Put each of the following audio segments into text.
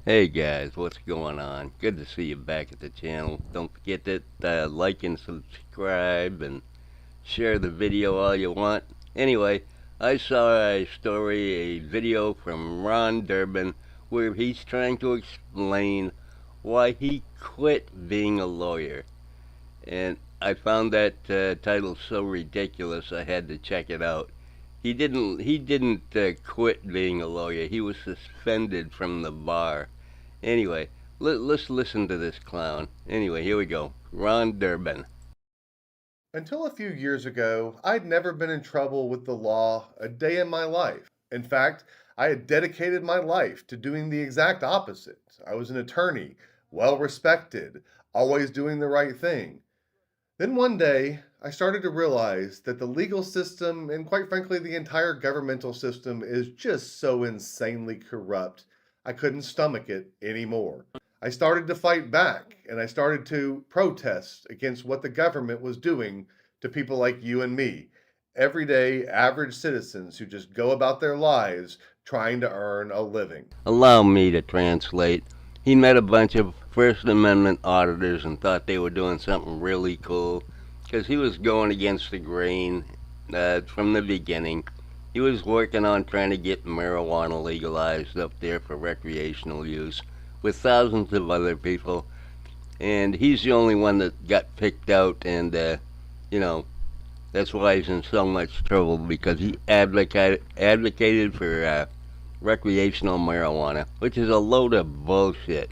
Hey guys, what's going on? Good to see you back at the channel. Don't forget to like and subscribe and share the video all you want. Anyway, I saw a video from Ron Durbin where he's trying to explain why he quit being a lawyer. And I found that title so ridiculous I had to check it out. He didn't quit being a lawyer. He was suspended from the bar. Anyway, let's listen to this clown. Anyway, here we go. Ron Durbin. Until a few years ago, I'd never been in trouble with the law a day in my life. In fact, I had dedicated my life to doing the exact opposite. I was an attorney, well respected, always doing the right thing. Then one day, I started to realize that the legal system, and quite frankly, the entire governmental system, is just so insanely corrupt, I couldn't stomach it anymore. I started to fight back, and I started to protest against what the government was doing to people like you and me, everyday average citizens who just go about their lives trying to earn a living. Allow me to translate. He met a bunch of First Amendment auditors and thought they were doing something really cool because he was going against the grain from the beginning. He was working on trying to get marijuana legalized up there for recreational use with thousands of other people. And he's the only one that got picked out, and, you know, that's why he's in so much trouble because he advocated for recreational marijuana, which is a load of bullshit.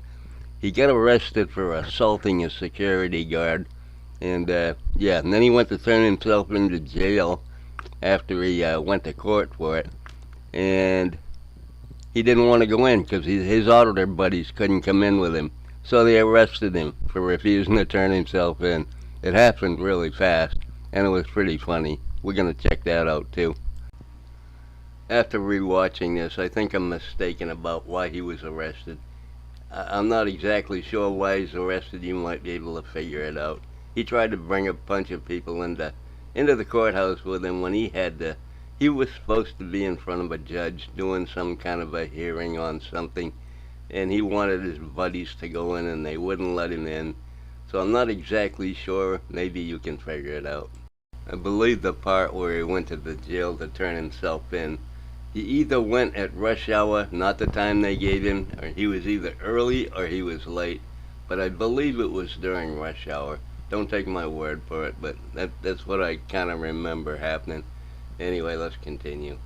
He got arrested for assaulting a security guard, and yeah, and then he went to turn himself into jail after he went to court for it, and he didn't want to go in because his auditor buddies couldn't come in with him, so they arrested him for refusing to turn himself in. It happened really fast, and it was pretty funny. We're gonna check that out too. After rewatching this, I think I'm mistaken about why he was arrested. I'm not exactly sure why he's arrested. You might be able to figure it out. He tried to bring a bunch of people into the courthouse with him when he was supposed to be in front of a judge doing some kind of a hearing on something, and he wanted his buddies to go in and they wouldn't let him in. So I'm not exactly sure. Maybe you can figure it out. I believe the part where he went to the jail to turn himself in, he either went at rush hour, not the time they gave him, or he was either early or he was late. But I believe it was during rush hour. Don't take my word for it, but that's what I kind of remember happening. Anyway, let's continue.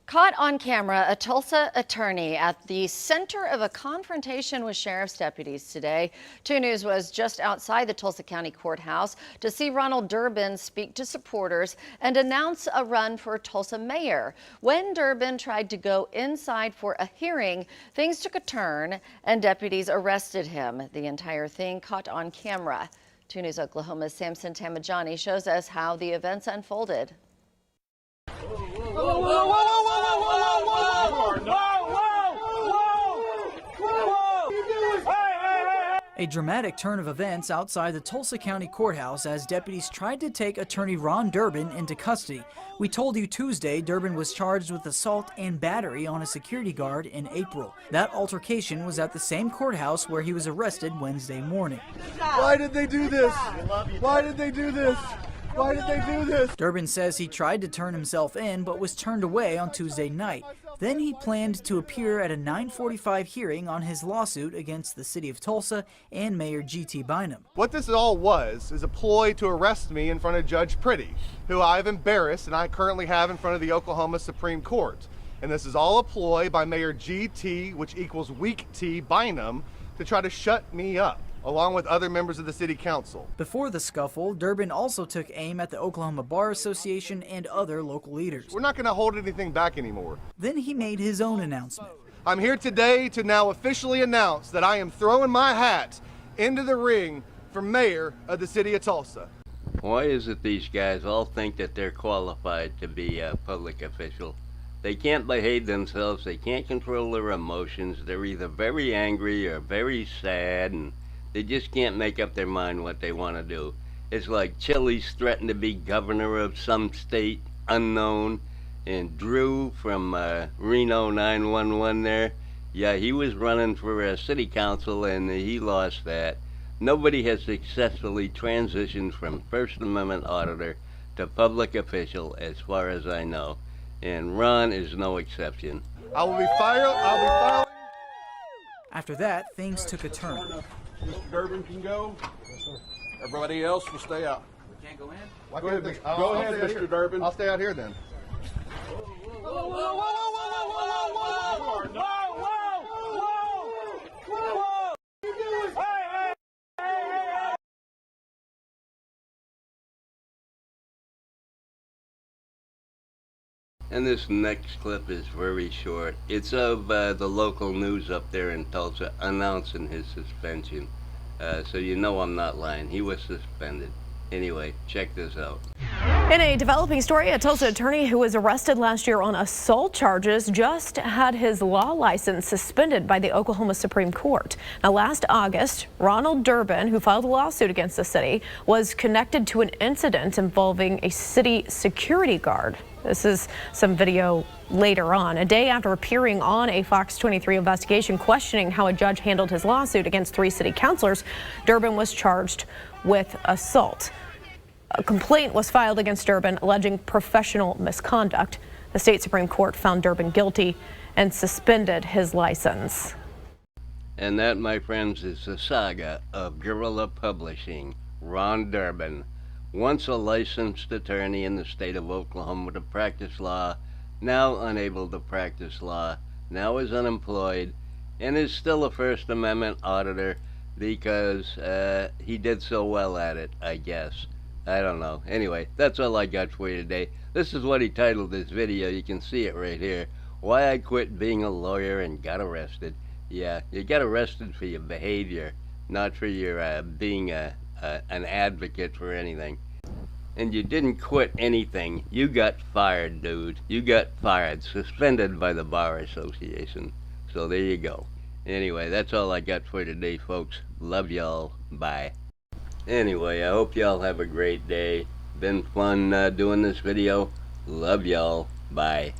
Caught on camera, a Tulsa attorney at the center of a confrontation with sheriff's deputies today. 2 News was just outside the Tulsa County Courthouse to see Ronald Durbin speak to supporters and announce a run for Tulsa mayor. When Durbin tried to go inside for a hearing, things took a turn and deputies arrested him. The entire thing caught on camera. 2 News Oklahoma's Samson Tamajani shows us how the events unfolded. A dramatic turn of events outside the Tulsa County Courthouse as deputies tried to take attorney Ron Durbin into custody. We told you Tuesday Durbin was charged with assault and battery on a security guard in April. That altercation was at the same courthouse where he was arrested Wednesday morning. Why did they do this? Why did they do this? Why did they do this? Durbin says he tried to turn himself in but was turned away on Tuesday night. Then he planned to appear at a 9:45 hearing on his lawsuit against the city of Tulsa and Mayor G.T. Bynum. What this all was is a ploy to arrest me in front of Judge Pretty, who I've embarrassed and I currently have in front of the Oklahoma Supreme Court. And this is all a ploy by Mayor G.T., which equals Weak T Bynum, to try to shut me up, along with other members of the city council. Before the scuffle, Durbin also took aim at the Oklahoma Bar Association and other local leaders. We're not going to hold anything back anymore. Then he made his own announcement. I'm here today to now officially announce that I am throwing my hat into the ring for mayor of the city of Tulsa. Why is it these guys all think that they're qualified to be a public official? They can't behave themselves, they can't control their emotions, they're either very angry or very sad, and they just can't make up their mind what they want to do. It's like Chili's threatened to be governor of some state unknown, and Drew from Reno 911 there, Yeah, he was running for city council and he lost that. Nobody has successfully transitioned from First Amendment auditor to public official, as far as I know, and Ron is no exception. I'll be filing. After that, things took a turn. Mr. Durban can go. Yes, sir. Everybody else will stay out. We can't go in? Well, Go ahead, Mr. Durban. I'll stay out here then. And this next clip is very short. It's of the local news up there in Tulsa announcing his suspension. So you know I'm not lying. He was suspended. Anyway, check this out. In a developing story, a Tulsa attorney who was arrested last year on assault charges just had his law license suspended by the Oklahoma Supreme Court. Now, last August, Ronald Durban, who filed a lawsuit against the city, was connected to an incident involving a city security guard. This is some video later on. A day after appearing on a Fox 23 investigation questioning how a judge handled his lawsuit against 3 city councilors, Durban was charged with assault. A complaint was filed against Durban alleging professional misconduct. The state Supreme Court found Durban guilty and suspended his license. And that, my friends, is the saga of guerrilla publishing. Ron Durban, once a licensed attorney in the state of Oklahoma to practice law, now unable to practice law, now is unemployed, and is still a First Amendment auditor because he did so well at it, I guess. I don't know. Anyway, that's all I got for you today. This is what he titled this video. You can see it right here. Why I quit being a lawyer and got arrested. Yeah, you got arrested for your behavior, not for your being an advocate for anything. And you didn't quit anything. You got fired, dude. You got fired. Suspended by the Bar Association. So there you go. Anyway, that's all I got for today, folks. Love y'all. Bye. Anyway, I hope y'all have a great day. Been fun doing this video. Love y'all. Bye.